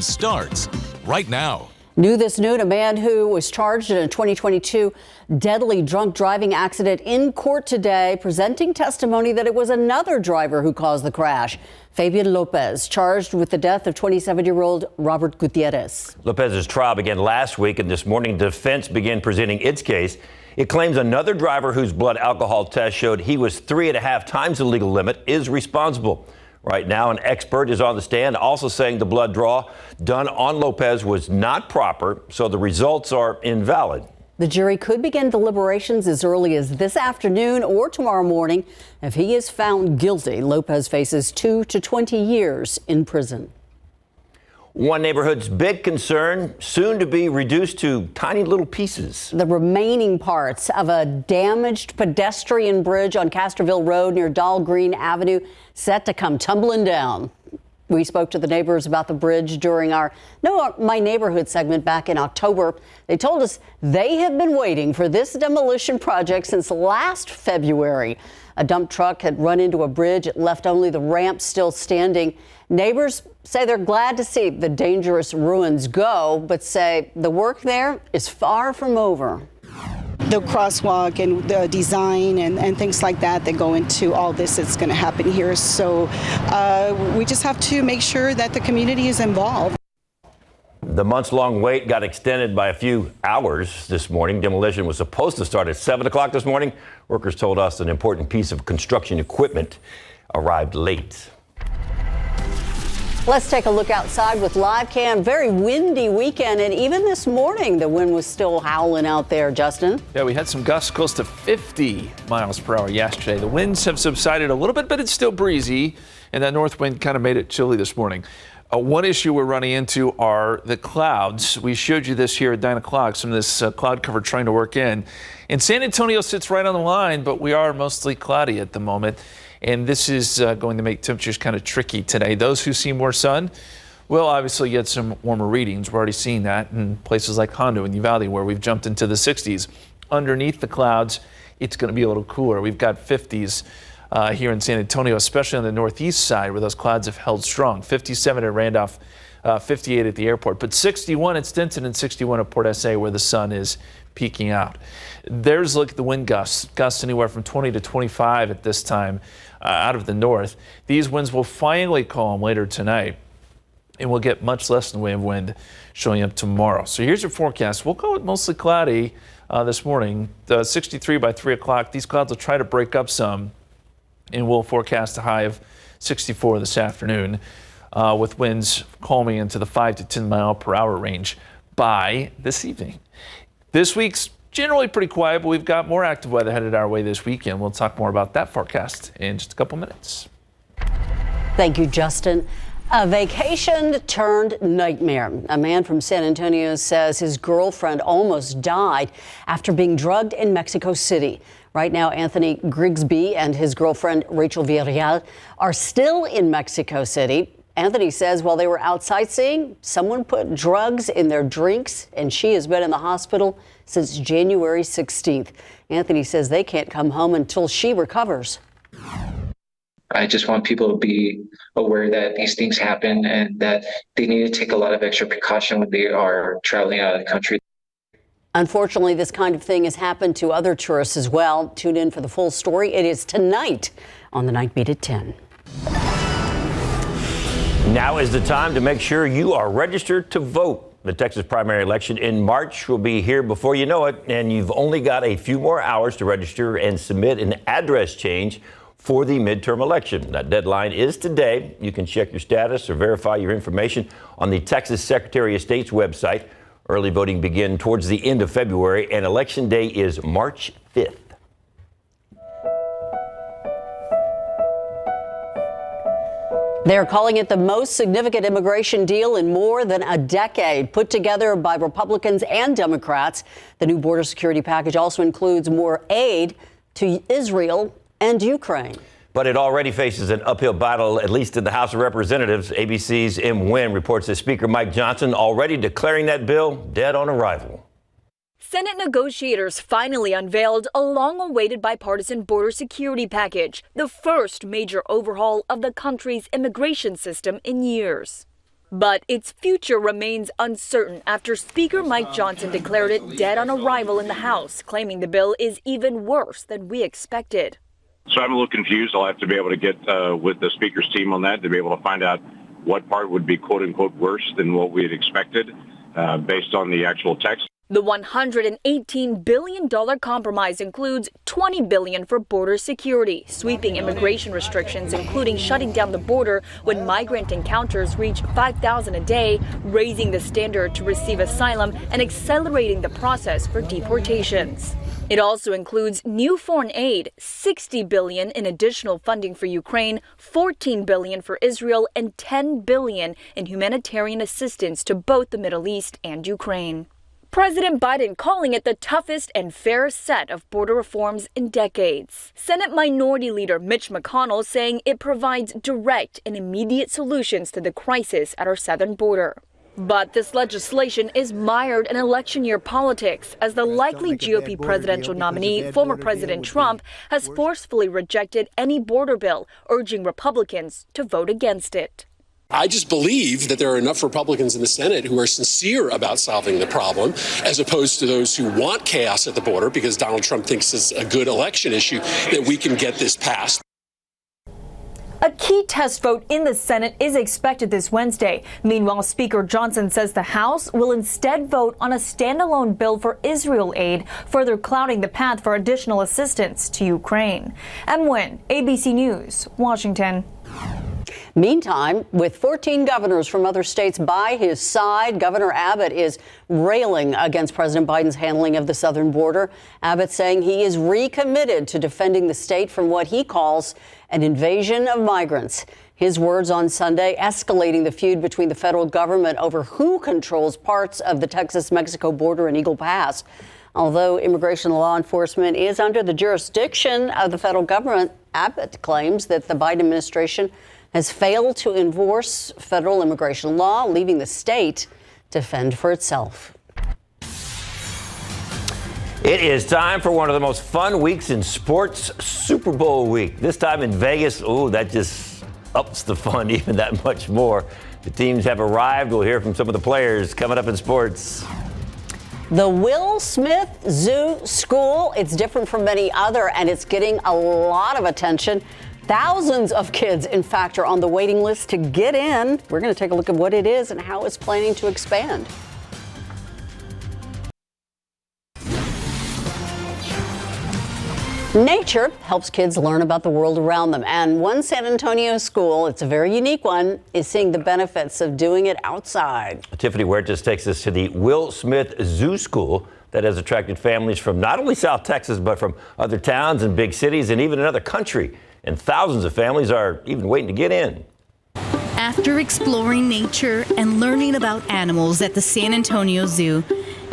news starts right now. New this noon, a man who was charged in a 2022 deadly drunk driving accident in court today, presenting testimony that it was another driver who caused the crash. Fabian Lopez charged with the death of 27-year-old Robert Gutierrez. Lopez's trial began last week, and this morning defense began presenting its case. It claims another driver whose blood alcohol test showed he was 3.5 times the legal limit is responsible. Right now, an expert is on the stand, also saying the blood draw done on Lopez was not proper, so the results are invalid. The jury could begin deliberations as early as this afternoon or tomorrow morning. If he is found guilty, Lopez faces 2 to 20 years in prison. One neighborhood's big concern, soon to be reduced to tiny little pieces. The remaining parts of a damaged pedestrian bridge on Castroville Road near Dahlgreen Avenue set to come tumbling down. We spoke to the neighbors about the bridge during our Know My Neighborhood segment back in October. They told us they have been waiting for this demolition project since last February. A dump truck had run into a bridge. It left only the ramp still standing. Neighbors say they're glad to see the dangerous ruins go, but say the work there is far from over. The crosswalk and the design and things like that go into all this that's going to happen here. So we just have to make sure that the community is involved. The months-long wait got extended by a few hours this morning. Demolition was supposed to start at 7 o'clock this morning. Workers told us an important piece of construction equipment arrived late. Let's take a look outside with live cam. Very windy weekend, and even this morning the wind was still howling out there, Justin. Yeah, we had some gusts close to 50 miles per hour yesterday. The winds have subsided a little bit, but it's still breezy, and that north wind kind of made it chilly this morning. One issue we're running into are the clouds. We showed you this here at 9 o'clock, some of this cloud cover trying to work in. And San Antonio sits right on the line, but we are mostly cloudy at the moment. And this is going to make temperatures kind of tricky today. Those who see more sun will obviously get some warmer readings. We're already seeing that in places like Hondo and Uvalde, where we've jumped into the 60s. Underneath the clouds, it's going to be a little cooler. We've got 50s here in San Antonio, especially on the northeast side, where those clouds have held strong. 57 at Randolph, 58 at the airport, but 61 at Stinson and 61 at Port SA, where the sun is peeking out. There's look at the wind gusts anywhere from 20 to 25 at this time out of the north. These winds will finally calm later tonight, and we'll get much less in the way of wind showing up tomorrow. So here's your forecast. We'll call it mostly cloudy this morning. 63 by 3 o'clock. These clouds will try to break up some, and we'll forecast a high of 64 this afternoon, with winds calming into the 5 to 10 mile per hour range by this evening. This week's generally pretty quiet, but we've got more active weather headed our way this weekend. We'll talk more about that forecast in just a couple minutes. Thank you, Justin. A vacation turned nightmare. A man from San Antonio says his girlfriend almost died after being drugged in Mexico City. Right now, Anthony Grigsby and his girlfriend, Rachel Villarreal, are still in Mexico City. Anthony says while they were out sightseeing, someone put drugs in their drinks, and she has been in the hospital since January 16th. Anthony says they can't come home until she recovers. I just want people to be aware that these things happen and that they need to take a lot of extra precaution when they are traveling out of the country. Unfortunately, this kind of thing has happened to other tourists as well. Tune in for the full story. It is tonight on the Night Beat at 10. Now is the time to make sure you are registered to vote. The Texas primary election in March will be here before you know it, and you've only got a few more hours to register and submit an address change for the midterm election. That deadline is today. You can check your status or verify your information on the Texas Secretary of State's website. Early voting begins towards the end of February, and Election Day is March 5th. They're calling it the most significant immigration deal in more than a decade, put together by Republicans and Democrats. The new border security package also includes more aid to Israel and Ukraine. But it already faces an uphill battle, at least in the House of Representatives. ABC's M. Nguyen reports that Speaker Mike Johnson already declaring that bill dead on arrival. Senate negotiators finally unveiled a long-awaited bipartisan border security package, the first major overhaul of the country's immigration system in years. But its future remains uncertain after Speaker Mike Johnson declared it dead on arrival in the House, claiming the bill is even worse than we expected. So I'm a little confused. I'll have to be able to get with the Speaker's team on that to be able to find out what part would be quote unquote worse than what we had expected based on the actual text. The $118 billion compromise includes $20 billion for border security, sweeping immigration restrictions, including shutting down the border when migrant encounters reach 5,000 a day, raising the standard to receive asylum, and accelerating the process for deportations. It also includes new foreign aid, $60 billion in additional funding for Ukraine, $14 billion for Israel, and $10 billion in humanitarian assistance to both the Middle East and Ukraine. President Biden calling it the toughest and fairest set of border reforms in decades. Senate Minority Leader Mitch McConnell saying it provides direct and immediate solutions to the crisis at our southern border. But this legislation is mired in election year politics as the likely GOP presidential nominee, former President Trump, has forcefully rejected any border bill, urging Republicans to vote against it. I just believe that there are enough Republicans in the Senate who are sincere about solving the problem, as opposed to those who want chaos at the border because Donald Trump thinks it's a good election issue, that we can get this passed. A key test vote in the Senate is expected this Wednesday. Meanwhile, Speaker Johnson says the House will instead vote on a standalone bill for Israel aid, further clouding the path for additional assistance to Ukraine. M. Nguyen, ABC News, Washington. Meantime, with 14 governors from other states by his side, Governor Abbott is railing against President Biden's handling of the southern border. Abbott saying he is recommitted to defending the state from what he calls an invasion of migrants. His words on Sunday, escalating the feud between the federal government over who controls parts of the Texas-Mexico border and Eagle Pass. Although immigration law enforcement is under the jurisdiction of the federal government, Abbott claims that the Biden administration has failed to enforce federal immigration law, leaving the state to fend for itself. It is time for one of the most fun weeks in sports, Super Bowl week. This time in Vegas, that just ups the fun even that much more. The teams have arrived. We'll hear from some of the players coming up in sports. The Will Smith Zoo School, it's different from many other, and it's getting a lot of attention. Thousands of kids, in fact, are on the waiting list to get in. We're going to take a look at what it is and how it's planning to expand. Nature helps kids learn about the world around them. And one San Antonio school, it's a very unique one, is seeing the benefits of doing it outside. Tiffany Huertas takes us to the Will Smith Zoo School that has attracted families from not only South Texas, but from other towns and big cities and even another country. And thousands of families are even waiting to get in. After exploring nature and learning about animals at the San Antonio Zoo,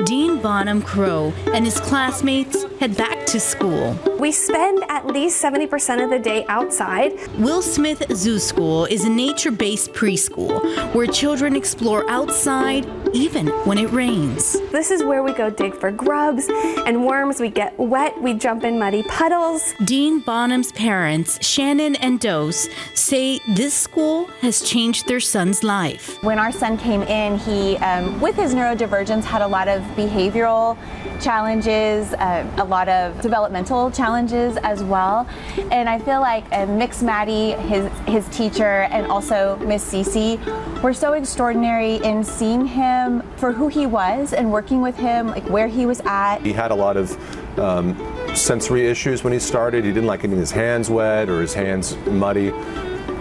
Dean Bonham Crow and his classmates head back to school. We spend at least 70% of the day outside. Will Smith Zoo School is a nature-based preschool where children explore outside even when it rains. This is where we go dig for grubs and worms. We get wet, we jump in muddy puddles. Dean Bonham's parents, Shannon and Dose, say this school has changed their son's life. When our son came in, he, with his neurodivergence, had a lot of behavioral challenges, a lot of developmental challenges as well. And I feel like Mix Maddie, his teacher, and also Miss Cece were so extraordinary in seeing him for who he was and working with him, like where he was at. He had a lot of sensory issues when he started. He didn't like getting his hands wet or his hands muddy.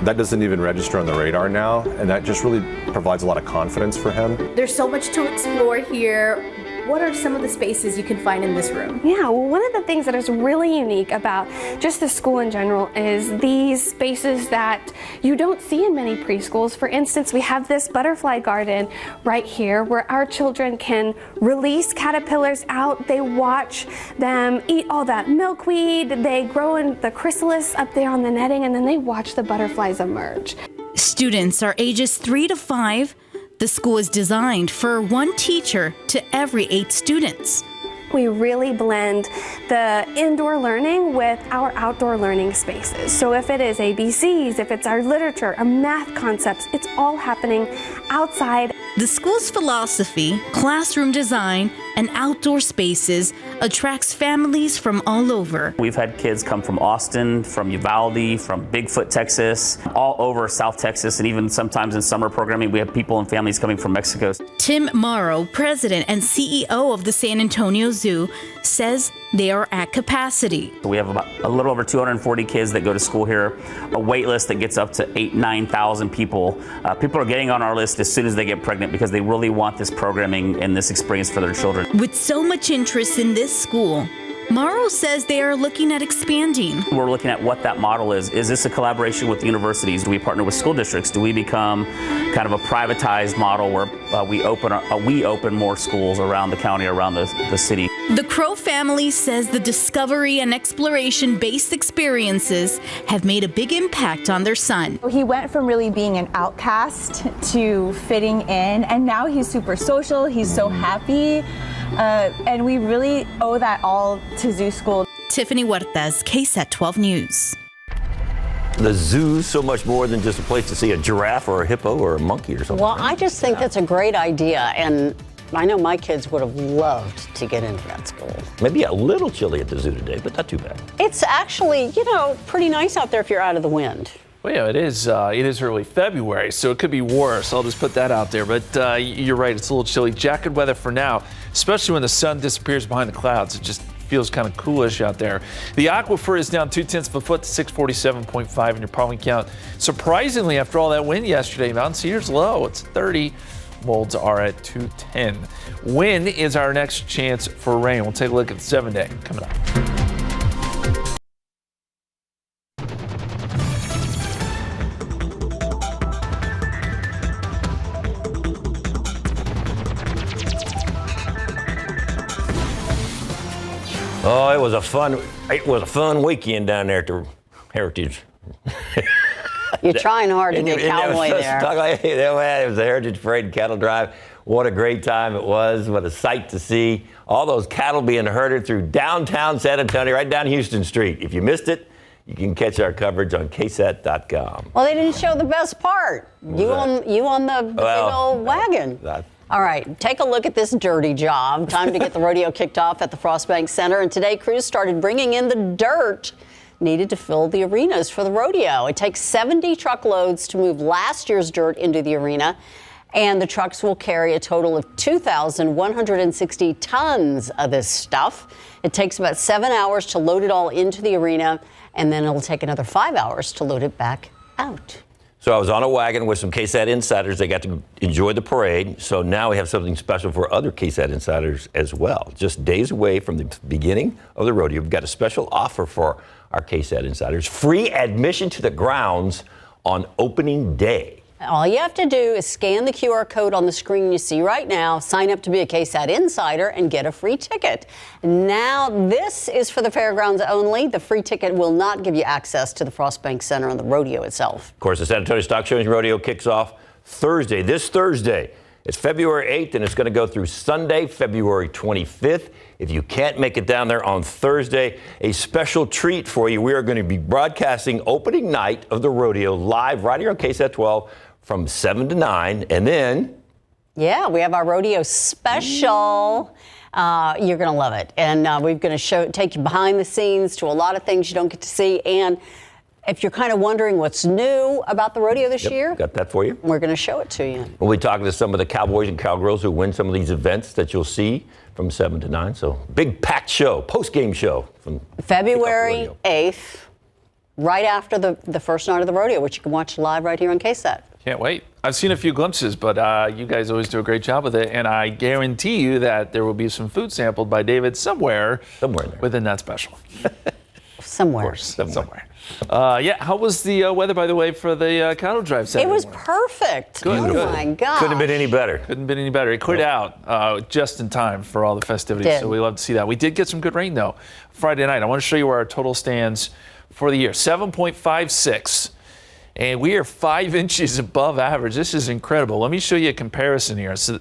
That doesn't even register on the radar now, and that just really provides a lot of confidence for him. There's so much to explore here. What are some of the spaces you can find in this room? Yeah, well, one of the things that is really unique about just the school in general is these spaces that you don't see in many preschools. For instance, we have this butterfly garden right here where our children can release caterpillars out. They watch them eat all that milkweed. They grow in the chrysalis up there on the netting, and then they watch the butterflies emerge. Students are ages 3 to 5. The school is designed for one teacher to every 8 students. We really blend the indoor learning with our outdoor learning spaces. So if it is ABCs, if it's our literature, our math concepts, it's all happening outside. The school's philosophy, classroom design, and outdoor spaces attracts families from all over. We've had kids come from Austin, from Uvalde, from Bigfoot, Texas, all over South Texas, and even sometimes in summer programming, we have people and families coming from Mexico. Tim Morrow, president and CEO of the San Antonio Zoo, says they are at capacity. We have about a little over 240 kids that go to school here, a wait list that gets up to 9,000 people. People are getting on our list as soon as they get pregnant because they really want this programming and this experience for their children. With so much interest in this school, Morrow says they are looking at expanding. We're looking at what that model is. Is this a collaboration with universities? Do we partner with school districts? Do we become kind of a privatized model where we open more schools around the county, around the city? The Crow family says the discovery and exploration-based experiences have made a big impact on their son. He went from really being an outcast to fitting in, and now he's super social. He's so happy. And we really owe that all to Zoo School. Tiffany Huertas, KSAT 12 News. The zoo's so much more than just a place to see a giraffe or a hippo or a monkey or something. Well, I just think that's a great idea, and I know my kids would have loved to get into that school. Maybe a little chilly at the zoo today, but not too bad. It's actually, pretty nice out there if you're out of the wind. Well, yeah, it is early February, so it could be worse. I'll just put that out there. But you're right, it's a little chilly. Jacket weather for now, especially when the sun disappears behind the clouds. It just feels kind of coolish out there. The aquifer is down 0.2 of a foot to 647.5 in your pollen count. Surprisingly, after all that wind yesterday, Mountain Cedar's low. It's 30. Molds are at 210. When is our next chance for rain? We'll take a look at the 7-day coming up. Oh, it was a fun weekend down there at the Heritage. You're trying hard to be a cowboy there. It was the Heritage Parade and Cattle Drive. What a great time it was. What a sight to see. All those cattle being herded through downtown San Antonio, right down Houston Street. If you missed it, you can catch our coverage on KSAT.com. Well, they didn't show the best part. You on the big old wagon. All right, take a look at this dirty job. Time to get the rodeo kicked off at the Frostbank Center. And today, crews started bringing in the dirt needed to fill the arenas for the rodeo. It takes 70 truckloads to move last year's dirt into the arena. And the trucks will carry a total of 2,160 tons of this stuff. It takes about 7 hours to load it all into the arena, and then it'll take another 5 hours to load it back out. So I was on a wagon with some KSAT insiders. They got to enjoy the parade. So now we have something special for other KSAT insiders as well. Just days away from the beginning of the rodeo, we've got a special offer for our KSAT insiders. Free admission to the grounds on opening day. All you have to do is scan the QR code on the screen you see right now, sign up to be a KSAT insider, and get a free ticket. Now, this is for the fairgrounds only. The free ticket will not give you access to the Frostbank Center and the rodeo itself. Of course, the San Antonio Stock Showing Rodeo kicks off Thursday, this Thursday. It's February 8th, and it's going to go through Sunday, February 25th. If you can't make it down there on Thursday, a special treat for you. We are going to be broadcasting opening night of the rodeo live right here on KSAT 12 from 7 to 9. And then... yeah, we have our rodeo special. You're going to love it. And we're going to take you behind the scenes to a lot of things you don't get to see. And if you're kind of wondering what's new about the rodeo this year, got that for you. We're going to show it to you. We'll be talking to some of the cowboys and cowgirls who win some of these events that you'll see from 7 to 9. So big packed show, post-game show. From February 8th, right after the first night of the rodeo, which you can watch live right here on KSAT. Can't wait. I've seen a few glimpses, but you guys always do a great job with it. And I guarantee you that there will be some food sampled by David somewhere in there within that special. Somewhere. Of course, somewhere. How was the weather, by the way, for the cattle drive Saturday? It was perfect. Good. Oh, my God. Couldn't have been any better. Couldn't have been any better. It cleared out just in time for all the festivities, so we love to see that. We did get some good rain, though, Friday night. I want to show you where our total stands for the year. 7.56. And we are 5 inches above average. This is incredible. Let me show you a comparison here. So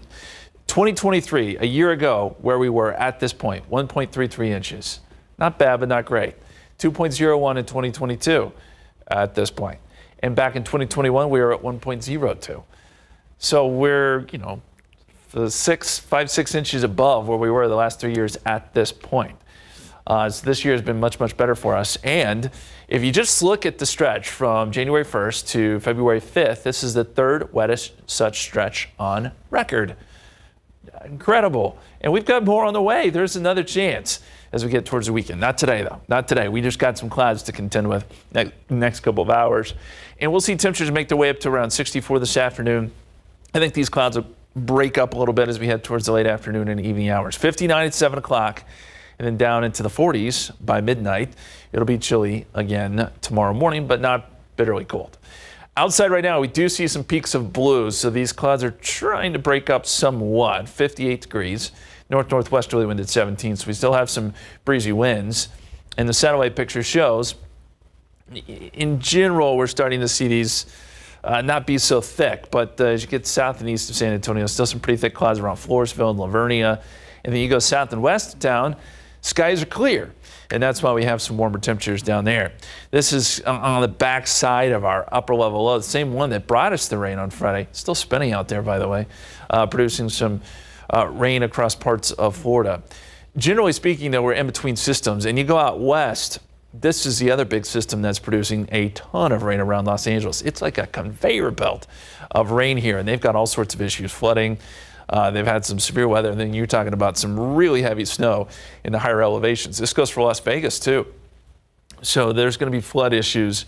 2023, a year ago, where we were at this point, 1.33 inches. Not bad, but not great. 2.01 in 2022 at this point. And back in 2021, we were at 1.02. So we're, 5-6 inches above where we were the last 3 years at this point. So this year has been much, much better for us. And if you just look at the stretch from January 1st to February 5th, this is the third wettest such stretch on record. Incredible. And we've got more on the way. There's another chance as we get towards the weekend. Not today, though. Not today. We just got some clouds to contend with next couple of hours. And we'll see temperatures make their way up to around 64 this afternoon. I think these clouds will break up a little bit as we head towards the late afternoon and evening hours. 59 at 7 o'clock. And then down into the 40s by midnight. It'll be chilly again tomorrow morning, but not bitterly cold. Outside right now, we do see some peaks of blue, so these clouds are trying to break up somewhat. 58 degrees, northwesterly wind at 17, so we still have some breezy winds. And the satellite picture shows, in general, we're starting to see these not be so thick, but as you get south and east of San Antonio, still some pretty thick clouds around Floresville and Lavernia. And then you go south and west of town, skies are clear, and that's why we have some warmer temperatures down there. This is on the back side of our upper level low, the same one that brought us the rain on Friday. Still spinning out there, by the way, producing some rain across parts of Florida. Generally speaking, though, we're in between systems, and you go out west, this is the other big system that's producing a ton of rain around Los Angeles. It's like a conveyor belt of rain here, and they've got all sorts of issues, flooding. They've had some severe weather, and then you're talking about some really heavy snow in the higher elevations. This goes for Las Vegas, too. So there's going to be flood issues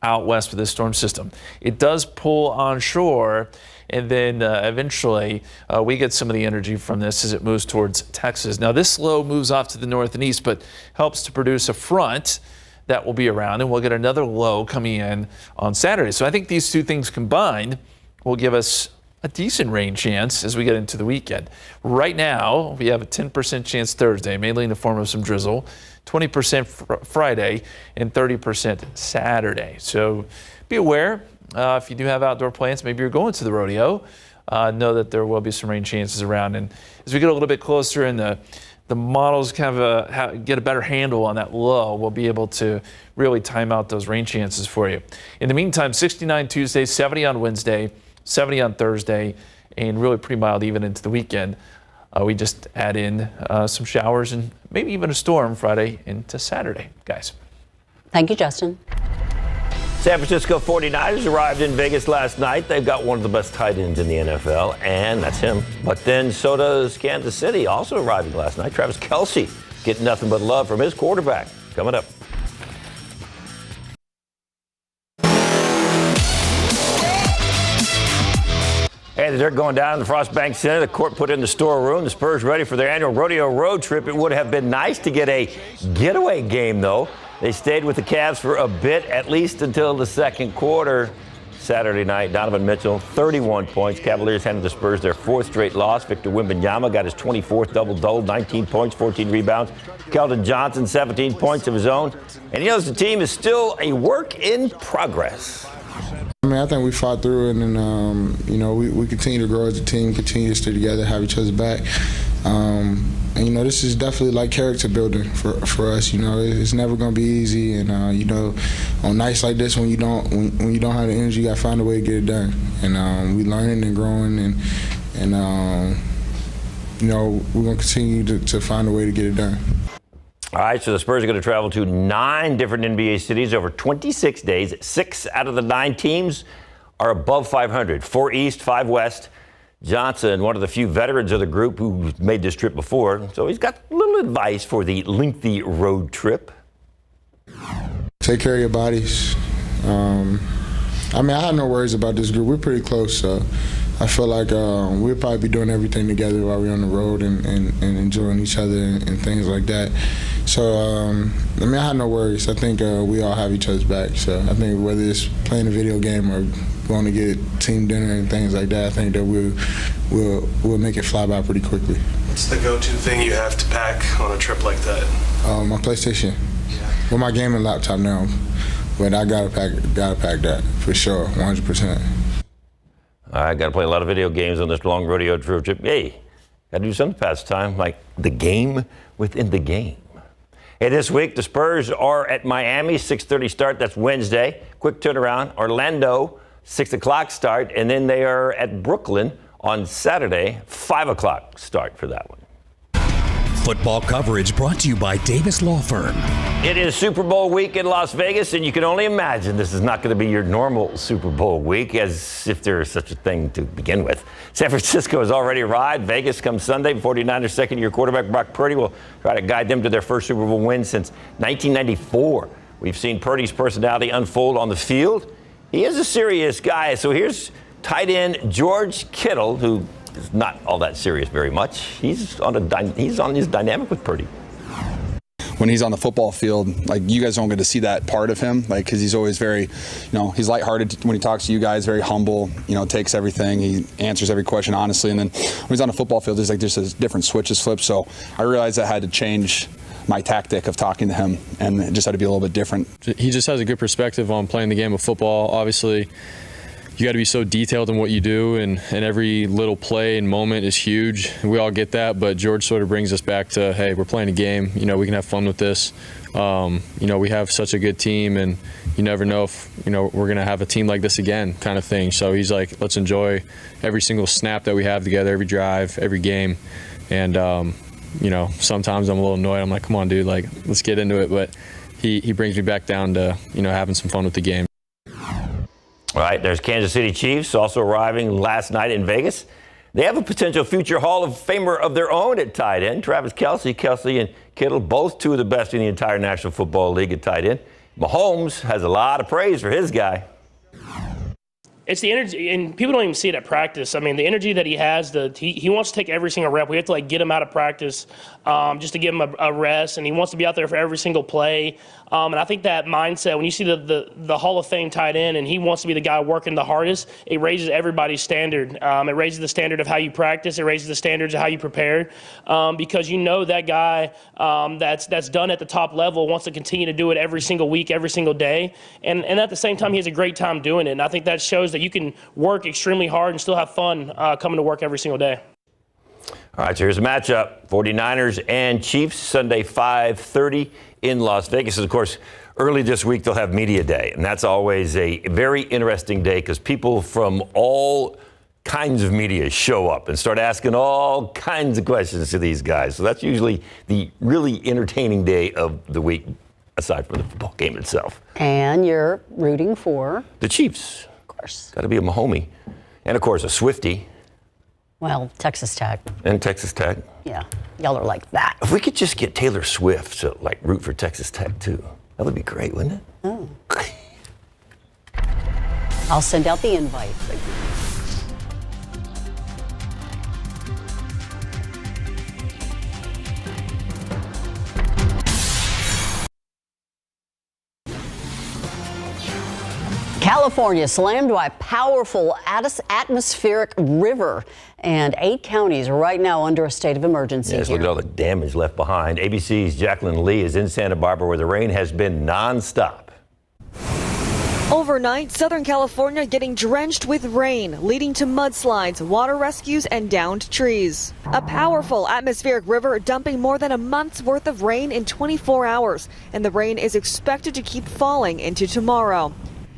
out west with this storm system. It does pull onshore, and then eventually we get some of the energy from this as it moves towards Texas. Now, this low moves off to the north and east, but helps to produce a front that will be around, and we'll get another low coming in on Saturday. So I think these two things combined will give us a decent rain chance as we get into the weekend. Right now, we have a 10% chance Thursday, mainly in the form of some drizzle, 20% Friday, and 30% Saturday. So be aware if you do have outdoor plans, maybe you're going to the rodeo, know that there will be some rain chances around. And as we get a little bit closer and the models kind of get a better handle on that low, we'll be able to really time out those rain chances for you. In the meantime, 69 Tuesday, 70 on Wednesday, 70 on Thursday, and really pretty mild even into the weekend. We just add in some showers and maybe even a storm Friday into Saturday, guys. Thank you, Justin. San Francisco 49ers arrived in Vegas last night. They've got one of the best tight ends in the NFL, and that's him. But then so does Kansas City, also arriving last night. Travis Kelce getting nothing but love from his quarterback. Coming up. And they're going down to the Frost Bank Center. The court put in the storeroom. The Spurs ready for their annual rodeo road trip. It would have been nice to get a getaway game, though. They stayed with the Cavs for a bit, at least until the second quarter. Saturday night, Donovan Mitchell, 31 points. Cavaliers handed the Spurs their fourth straight loss. Victor Wembanyama got his 24th double-double, 19 points, 14 rebounds. Keldon Johnson, 17 points of his own. And he knows the team is still a work in progress. I mean, I think we fought through it, and we continue to grow as a team, continue to stay together, have each other's back. And this is definitely like character building for us. It's never gonna be easy, and on nights like this when you don't have the energy, you gotta find a way to get it done. And we learning and growing, and we're gonna continue to find a way to get it done. All right, so the Spurs are going to travel to 9 different NBA cities over 26 days. 6 out of the 9 teams are above 500. 4 East, 5 West. Johnson, one of the few veterans of the group who made this trip before, so he's got a little advice for the lengthy road trip. Take care of your bodies. I have no worries about this group. We're pretty close, so I feel like we'll probably be doing everything together while we're on the road and enjoying each other and things like that. So, I have no worries. I think we all have each other's back. So I think whether it's playing a video game or going to get team dinner and things like that, I think that we'll make it fly by pretty quickly. What's the go-to thing you have to pack on a trip like that? My PlayStation. Yeah. Well, my gaming laptop now, but I gotta pack that for sure, 100%. I got to play a lot of video games on this long rodeo trip. Hey, Got to do something to pass time, like the game within the game. Hey, this week, the Spurs are at Miami, 6:30 start. That's Wednesday. Quick turnaround. Orlando, 6 o'clock start. And then they are at Brooklyn on Saturday, 5 o'clock start for that one. Football coverage brought to you by Davis Law Firm. It is Super Bowl week in Las Vegas, and you can only imagine this is not going to be your normal Super Bowl week, as if there is such a thing to begin with. San Francisco has already arrived. Vegas comes Sunday. 49ers second-year quarterback Brock Purdy will try to guide them to their first Super Bowl win since 1994. We've seen Purdy's personality unfold on the field. He is a serious guy, so here's tight end George Kittle, who is not all that serious very much. He's on his dynamic with Purdy. When he's on the football field, like, you guys don't get to see that part of him, like, because he's always very, he's lighthearted when he talks to you guys, very humble, takes everything, he answers every question honestly, and then when he's on the football field, there's like just a different switches flip. So I realized I had to change my tactic of talking to him, and it just had to be a little bit different. He just has a good perspective on playing the game of football. Obviously, you got to be so detailed in what you do, and every little play and moment is huge. We all get that, but George sort of brings us back to, hey, we're playing a game. We can have fun with this. We have such a good team, and you never know if, we're going to have a team like this again, kind of thing. So he's like, let's enjoy every single snap that we have together, every drive, every game. And, sometimes I'm a little annoyed. I'm like, come on, dude, like, let's get into it. But he brings me back down to, having some fun with the game. All right, there's Kansas City Chiefs also arriving last night in Vegas. They have a potential future Hall of Famer of their own at tight end. Travis Kelce and Kittle, both two of the best in the entire National Football League at tight end. Mahomes has a lot of praise for his guy. It's the energy, and people don't even see it at practice. I mean, the energy that he has, he wants to take every single rep. We have to get him out of practice just to give him a rest, and he wants to be out there for every single play. And I think that mindset, when you see the Hall of Fame tight end, and he wants to be the guy working the hardest, it raises everybody's standard. It raises the standard of how you practice. It raises the standards of how you prepare, because that guy that's done at the top level wants to continue to do it every single week, every single day, and at the same time he has a great time doing it. And I think that shows that you can work extremely hard and still have fun coming to work every single day. All right, so here's a matchup. 49ers and Chiefs, Sunday 5:30 in Las Vegas. And of course, early this week they'll have Media Day, and that's always a very interesting day because people from all kinds of media show up and start asking all kinds of questions to these guys. So that's usually the really entertaining day of the week, aside from the football game itself. And you're rooting for? The Chiefs. Of course. Got to be a Mahomie. And of course, a Swiftie. Well, Texas Tech. And Texas Tech. Yeah, y'all are like that. If we could just get Taylor Swift to root for Texas Tech too, that would be great, wouldn't it? Oh. I'll send out the invite. California slammed by a powerful atmospheric river, and 8 counties are right now under a state of emergency. Yes, look at all the damage left behind. ABC's Jacqueline Lee is in Santa Barbara, where the rain has been nonstop. Overnight, Southern California getting drenched with rain, leading to mudslides, water rescues, and downed trees. A powerful atmospheric river dumping more than a month's worth of rain in 24 hours, and the rain is expected to keep falling into tomorrow.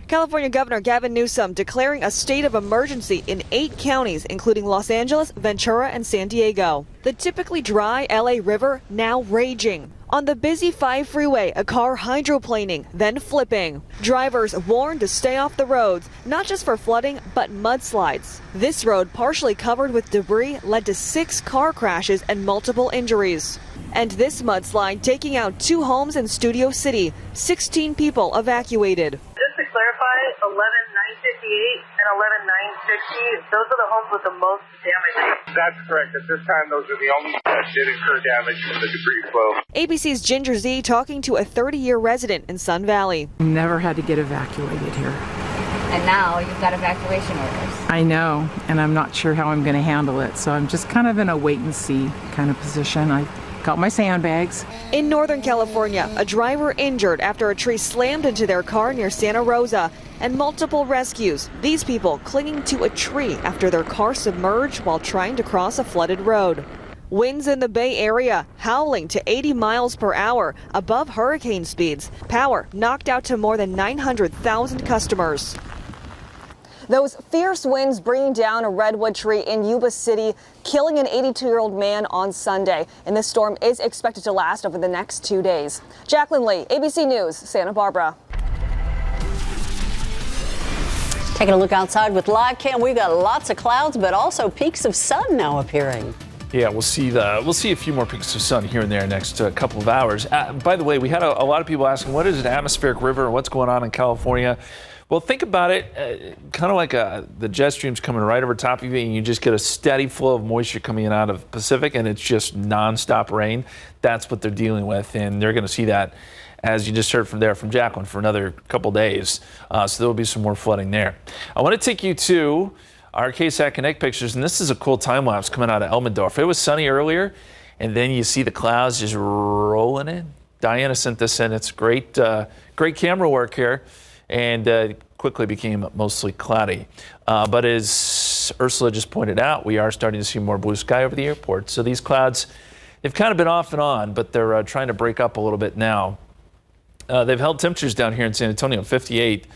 California Governor Gavin Newsom declaring a state of emergency in 8 counties, including Los Angeles, Ventura, and San Diego. The typically dry LA River now raging. On the busy 5 freeway, a car hydroplaning, then flipping. Drivers warned to stay off the roads, not just for flooding, but mudslides. This road, partially covered with debris, led to 6 car crashes and multiple injuries. And this mudslide taking out 2 homes in Studio City. 16 people evacuated. Just to clarify, 11,958 and 11,960, those are the homes with the most damage. That's correct. At this time, those are the only that did incur damage from the debris flow. ABC's Ginger Z talking to a 30-year resident in Sun Valley. Never had to get evacuated here. And now you've got evacuation orders. I know, and I'm not sure how I'm going to handle it. So I'm just kind of in a wait-and-see kind of position. I got my sandbags. In Northern California, a driver injured after a tree slammed into their car near Santa Rosa, and multiple rescues. These people clinging to a tree after their car submerged while trying to cross a flooded road. Winds in the Bay Area howling to 80 miles per hour above hurricane speeds. Power knocked out to more than 900,000 customers. Those fierce winds bringing down a redwood tree in Yuba City, killing an 82-year-old man on Sunday. And this storm is expected to last over the next 2 days. Jacqueline Lee, ABC News, Santa Barbara. Taking a look outside with live cam, we've got lots of clouds, but also peaks of sun now appearing. Yeah, we'll see a few more peaks of sun here and there next couple of hours. By the way, we had a lot of people asking, what is an atmospheric river and what's going on in California? Well, think about it, kind of like the jet stream's coming right over top of you, and you just get a steady flow of moisture coming in out of the Pacific, and it's just nonstop rain. That's what they're dealing with, and they're going to see that, as you just heard from Jacqueline, for another couple days. So there will be some more flooding there. I want to take you to our KSAT Connect pictures, and this is a cool time lapse coming out of Elmendorf. It was sunny earlier, and then you see the clouds just rolling in. Diana sent this in. It's great camera work here, and quickly became mostly cloudy. But as Ursula just pointed out, we are starting to see more blue sky over the airport. So these clouds, they've kind of been off and on, but they're trying to break up a little bit now. They've held temperatures down here in San Antonio, 58,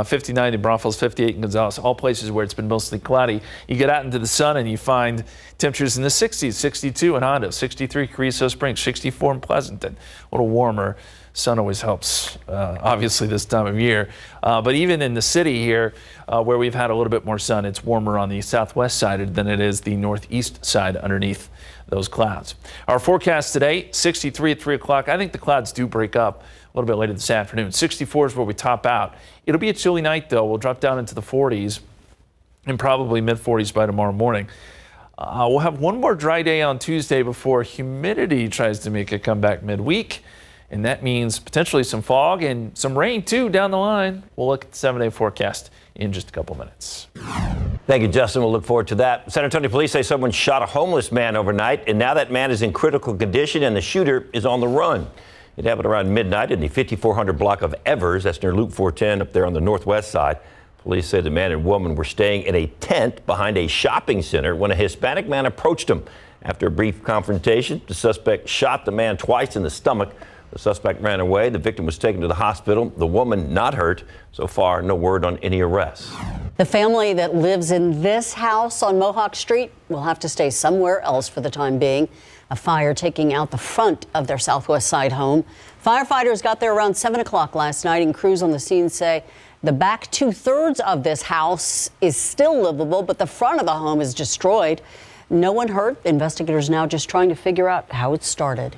59 in Braunfels, 58 in Gonzales, all places where it's been mostly cloudy. You get out into the sun and you find temperatures in the 60s, 62 in Hondo, 63 Carrizo Springs, 64 in Pleasanton. A little warmer. Sun always helps, obviously, this time of year. But even in the city here, where we've had a little bit more sun, it's warmer on the southwest side than it is the northeast side underneath those clouds. Our forecast today, 63 at 3 o'clock. I think the clouds do break up a little bit later this afternoon. 64 is where we top out. It'll be a chilly night, though. We'll drop down into the 40s and probably mid-40s by tomorrow morning. We'll have one more dry day on Tuesday before humidity tries to make a comeback midweek. And that means potentially some fog and some rain, too, down the line. We'll look at the 7-day forecast in just a couple minutes. Thank you, Justin. We'll look forward to that. San Antonio police say someone shot a homeless man overnight, and now that man is in critical condition and the shooter is on the run. It happened around midnight in the 5400 block of Evers. That's near Loop 410 up there on the northwest side. Police say the man and woman were staying in a tent behind a shopping center when a Hispanic man approached them. After a brief confrontation, the suspect shot the man twice in the stomach. The suspect ran away. The victim was taken to the hospital. The woman not hurt. So far, no word on any arrests. The family that lives in this house on Mohawk Street will have to stay somewhere else for the time being. A fire taking out the front of their southwest side home. Firefighters got there around 7 o'clock last night, and crews on the scene say the back 2/3 of this house is still livable, but the front of the home is destroyed. No one hurt. Investigators now just trying to figure out how it started.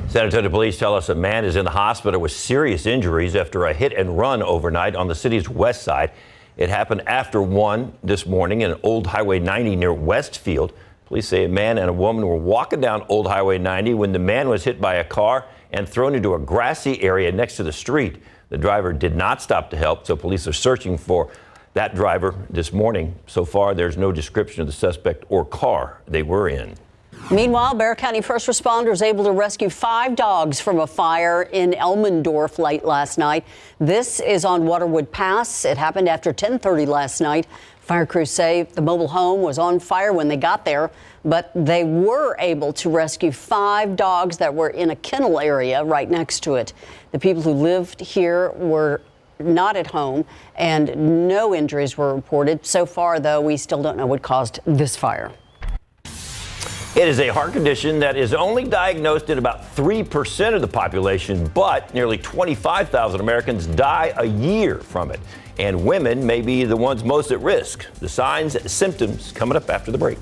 San Antonio police tell us a man is in the hospital with serious injuries after a hit and run overnight on the city's west side. It happened after 1 this morning in Old Highway 90 near Westfield. Police say a man and a woman were walking down Old Highway 90 when the man was hit by a car and thrown into a grassy area next to the street. The driver did not stop to help, so police are searching for that driver this morning. So far, there's no description of the suspect or car they were in. Meanwhile, Bexar County first responders able to rescue 5 dogs from a fire in Elmendorf late last night. This is on Waterwood Pass. It happened after 10:30 last night. Fire crews say the mobile home was on fire when they got there, but they were able to rescue 5 dogs that were in a kennel area right next to it. The people who lived here were not at home, and no injuries were reported. So far, though, we still don't know what caused this fire. It is a heart condition that is only diagnosed in about 3% of the population, but nearly 25,000 Americans die a year from it. And women may be the ones most at risk. The signs and symptoms coming up after the break.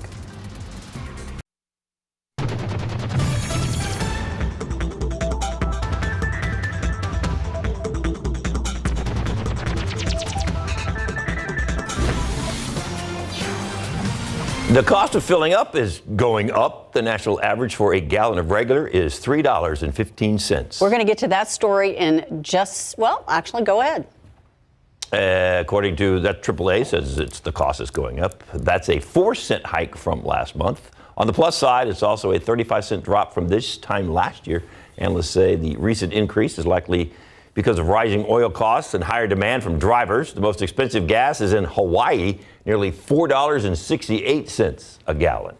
The cost of filling up is going up. The national average for a gallon of regular is $3.15. We're going to get to that story in just, well, actually, go ahead. According to that, AAA says the cost is going up. That's a 4-cent hike from last month. On the plus side, it's also a 35-cent drop from this time last year. Analysts say the recent increase is likely because of rising oil costs and higher demand from drivers. The most expensive gas is in Hawaii, nearly $4.68 a gallon.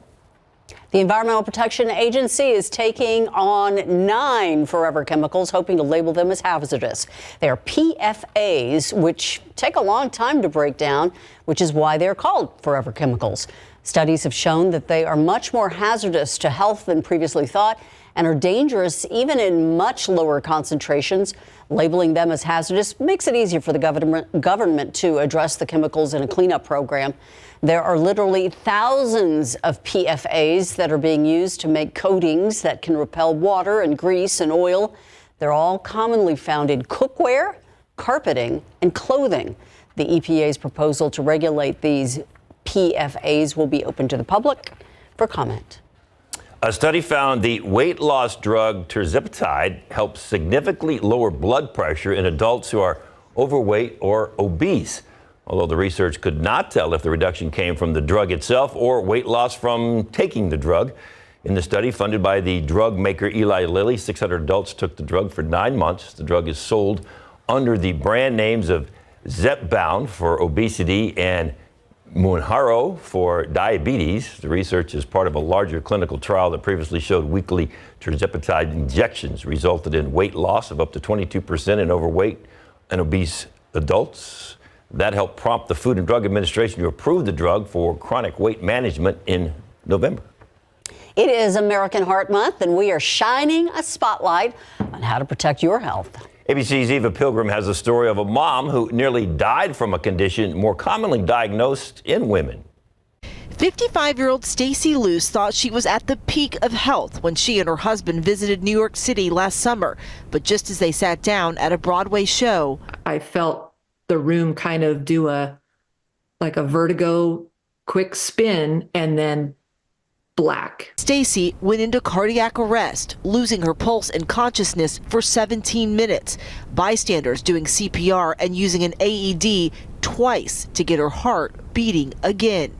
The Environmental Protection Agency is taking on 9 forever chemicals, hoping to label them as hazardous. They are PFAs, which take a long time to break down, which is why they're called forever chemicals. Studies have shown that they are much more hazardous to health than previously thought and are dangerous even in much lower concentrations. Labeling them as hazardous makes it easier for the government to address the chemicals in a cleanup program. There are literally thousands of PFAs that are being used to make coatings that can repel water and grease and oil. They're all commonly found in cookware, carpeting, and clothing. The EPA's proposal to regulate these PFAs will be open to the public for comment. A study found the weight loss drug tirzepatide helps significantly lower blood pressure in adults who are overweight or obese. Although the research could not tell if the reduction came from the drug itself or weight loss from taking the drug. In the study funded by the drug maker Eli Lilly, 600 adults took the drug for 9 months. The drug is sold under the brand names of Zepbound for obesity and Mounjaro for diabetes. The research is part of a larger clinical trial that previously showed weekly tirzepatide injections resulted in weight loss of up to 22% in overweight and obese adults. That helped prompt the Food and Drug Administration to approve the drug for chronic weight management in November. It is American Heart Month, and we are shining a spotlight on how to protect your health. ABC's Eva Pilgrim has a story of a mom who nearly died from a condition more commonly diagnosed in women. 55-year-old Stacy Luce thought she was at the peak of health when she and her husband visited New York City last summer. But just as they sat down at a Broadway show, I felt the room kind of do a vertigo quick spin and then black. Stacy went into cardiac arrest, losing her pulse and consciousness for 17 minutes. Bystanders doing CPR and using an AED twice to get her heart beating again.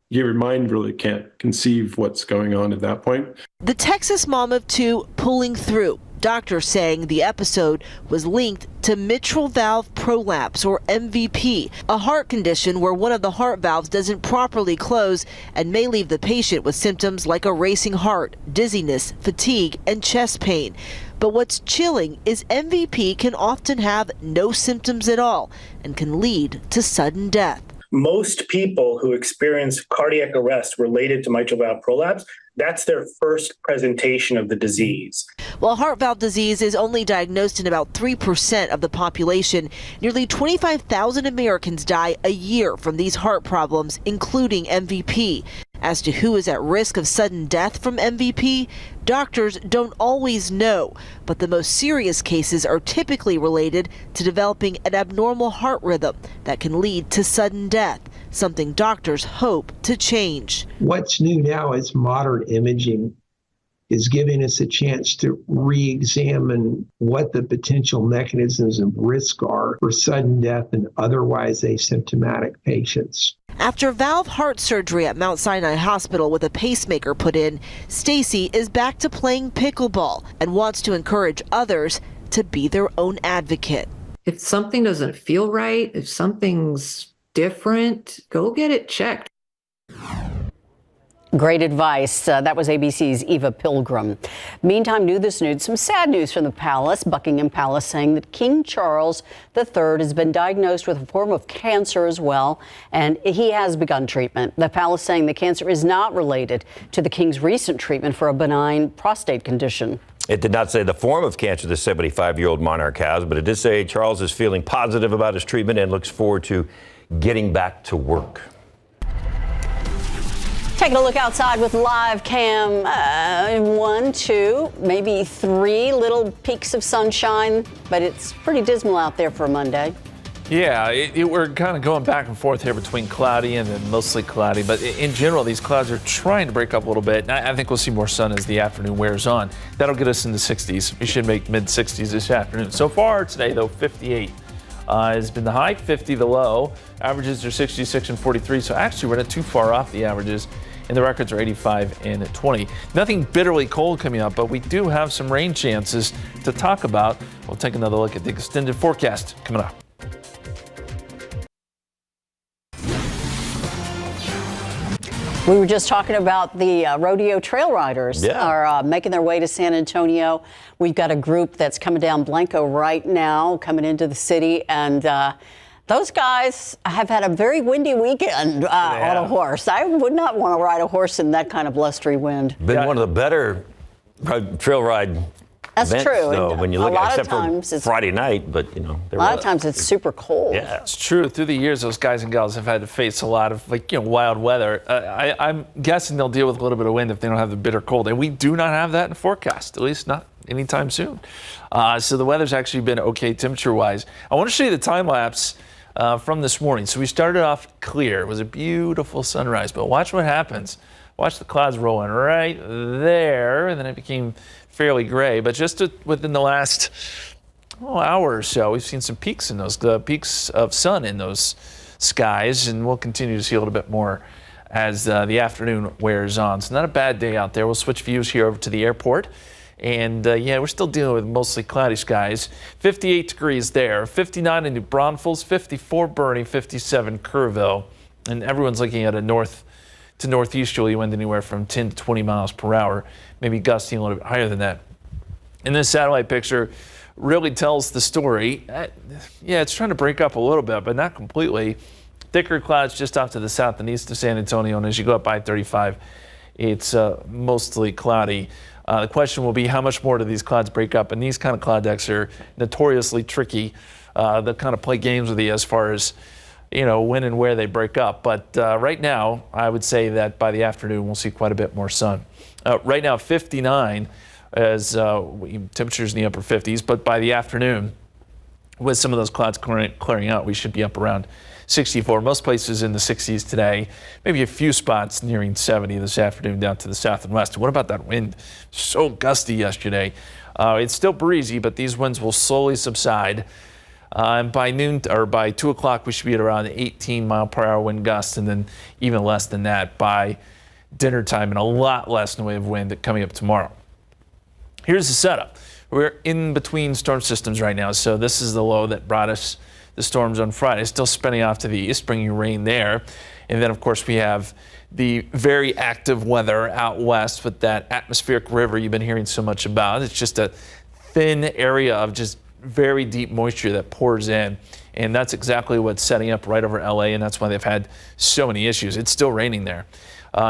Your mind really can't conceive what's going on at that point. The Texas mom of 2 pulling through. Doctors saying the episode was linked to mitral valve prolapse, or MVP, a heart condition where one of the heart valves doesn't properly close and may leave the patient with symptoms like a racing heart, dizziness, fatigue, and chest pain. But what's chilling is MVP can often have no symptoms at all and can lead to sudden death. Most people who experience cardiac arrest related to mitral valve prolapse, that's their first presentation of the disease. While heart valve disease is only diagnosed in about 3% of the population, nearly 25,000 Americans die a year from these heart problems, including MVP. As to who is at risk of sudden death from MVP, doctors don't always know, but the most serious cases are typically related to developing an abnormal heart rhythm that can lead to sudden death, something doctors hope to change. What's new now is modern imaging is giving us a chance to re-examine what the potential mechanisms of risk are for sudden death in otherwise asymptomatic patients. After valve heart surgery at Mount Sinai Hospital with a pacemaker put in, Stacy is back to playing pickleball and wants to encourage others to be their own advocate. If something doesn't feel right, if something's different, go get it checked. Great advice. That was ABC's Eva Pilgrim. Meantime, new this news, some sad news from the palace. Buckingham Palace saying that King Charles III has been diagnosed with a form of cancer as well, and he has begun treatment. The palace saying the cancer is not related to the king's recent treatment for a benign prostate condition. It did not say the form of cancer the 75-year-old monarch has, but it did say Charles is feeling positive about his treatment and looks forward to getting back to work. Taking a look outside with live cam, 1, 2, maybe 3 little peaks of sunshine, but it's pretty dismal out there for a Monday. Yeah, we're kind of going back and forth here between cloudy and then mostly cloudy. But in general, these clouds are trying to break up a little bit. And I think we'll see more sun as the afternoon wears on. That'll get us in the 60s. We should make mid-60s this afternoon. So far today, though, 58 has been the high, 50 the low. Averages are 66 and 43. So actually, we're not too far off the averages. And the records are 85 and 20. Nothing bitterly cold coming up, but we do have some rain chances to talk about. We'll take another look at the extended forecast coming up. We were just talking about the rodeo trail riders are making their way to San Antonio. We've got a group that's coming down Blanco right now, coming into the city, and those guys have had a very windy weekend on a horse. I would not want to ride a horse in that kind of blustery wind. Been one of the better trail ride That's events, true. though, when you look at it, except for it's Friday night, but a lot of times it's super cold. Yeah, it's true. Through the years, those guys and gals have had to face a lot of wild weather. I'm guessing they'll deal with a little bit of wind if they don't have the bitter cold, and we do not have that in the forecast, at least not anytime soon. So the weather's actually been okay temperature-wise. I want to show you the time lapse from this morning. So we started off clear. It was a beautiful sunrise, but watch what happens. Watch the clouds rolling right there, and then it became fairly gray. But just within the last hour or so, we've seen some peaks in those, peaks of sun in those skies, and we'll continue to see a little bit more as the afternoon wears on. So not a bad day out there. We'll switch views here over to the airport. And we're still dealing with mostly cloudy skies. 58 degrees there, 59 in New Braunfels, 54 Boerne, 57 Kerrville. And everyone's looking at a north to northeasterly wind anywhere from 10 to 20 miles per hour, maybe gusting a little bit higher than that. And this satellite picture really tells the story. It's trying to break up a little bit, but not completely. Thicker clouds just off to the south and east of San Antonio, and as you go up I-35, it's mostly cloudy. The question will be how much more do these clouds break up? And these kind of cloud decks are notoriously tricky. They'll kind of play games with you as far as when and where they break up. But right now, I would say that by the afternoon, we'll see quite a bit more sun. Right now, 59 as temperatures in the upper 50s. But by the afternoon, with some of those clouds clearing out, we should be up around 64. Most places in the 60s today, maybe a few spots nearing 70 this afternoon down to the south and west. What about that wind? So gusty yesterday. It's still breezy, but these winds will slowly subside. And by noon or by 2 o'clock, we should be at around 18 mile per hour wind gusts, and then even less than that by dinner time, and a lot less in the way of wind coming up tomorrow. Here's the setup. We're in between storm systems right now. So this is the low that brought us the storms on Friday. Still spinning off to the east, bringing rain there. And then, of course, we have the very active weather out west with that atmospheric river you've been hearing so much about. It's just a thin area of just very deep moisture that pours in, and that's exactly what's setting up right over LA, and that's why they've had so many issues. It's still raining there.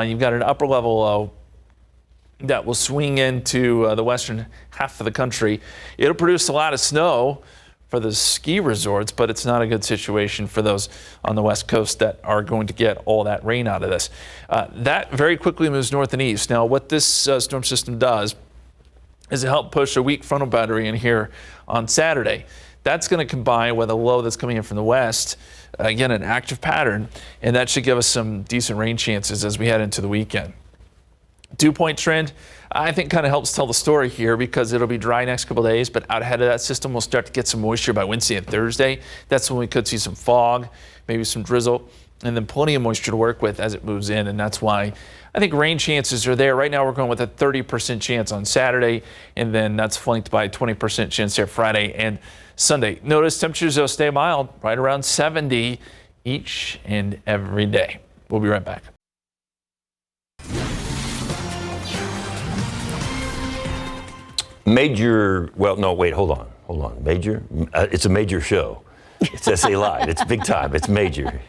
You've got an upper level low that will swing into the western half of the country. It'll produce a lot of snow for the ski resorts, but it's not a good situation for those on the west coast that are going to get all that rain out of this. That very quickly moves north and east. Now, what this storm system does is it help push a weak frontal boundary in here on Saturday. That's going to combine with a low that's coming in from the west, again, an active pattern, and that should give us some decent rain chances as we head into the weekend. Dew-point trend, I think, kind of helps tell the story here because it'll be dry next couple of days, but out ahead of that system, we'll start to get some moisture by Wednesday and Thursday. That's when we could see some fog, maybe some drizzle, and then plenty of moisture to work with as it moves in, and that's why I think rain chances are there. Right now we're going with a 30% chance on Saturday, and then that's flanked by a 20% chance there Friday and Sunday. Notice temperatures will stay mild, right around 70 each and every day. We'll be right back. Hold on. Major? It's a major show. It's SA Live. It's big time. It's major.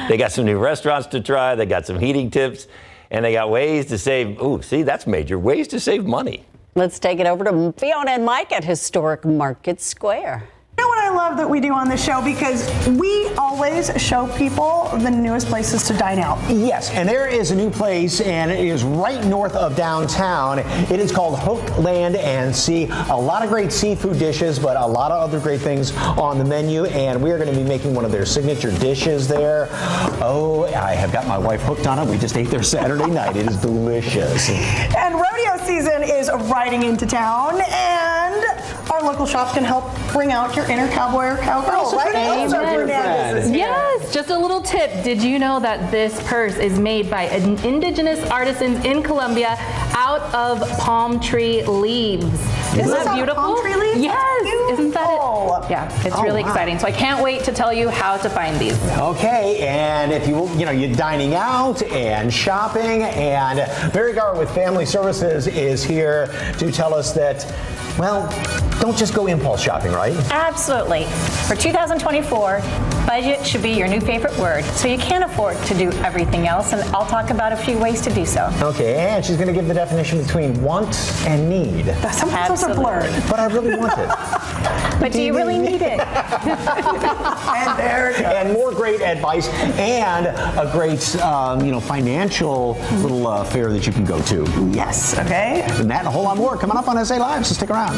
They got some new restaurants to try. They got some heating tips, and they got ways to save. Ooh, see, that's major. Ways to save money. Let's take it over to Fiona and Mike at historic Market Square. You know what I love that we do on this show? Because we always show people the newest places to dine out. Yes, and there is a new place, and it is right north of downtown. It is called Hook Land and Sea. A lot of great seafood dishes, but a lot of other great things on the menu, and we are going to be making one of their signature dishes there. Oh, I have got my wife hooked on it. We just ate there Saturday night. It is delicious. And rodeo season is riding into town, and our local shop can help bring out your inner cowboy or cowgirl. Right? Yes, just a little tip. Did you know that this purse is made by indigenous artisans in Colombia out of palm tree leaves? Isn't that beautiful? Palm tree leaves? Yes. Isn't that it? Yeah, it's really exciting. So I can't wait to tell you how to find these. Okay, and if you're dining out and shopping, and Mary Garrett with Family Services is here to tell us that, well, don't just go impulse shopping, right? Absolutely. For 2024, budget should be your new favorite word. So you can't afford to do everything else, and I'll talk about a few ways to do so. Okay, and she's going to give the definition between want and need. Sometimes those are blurred. But I really want it. But do you really need it? And there it goes. And more great advice and a great, financial little fair that you can go to. Yes, okay. And that and a whole lot more coming up on SA Live, so stick around.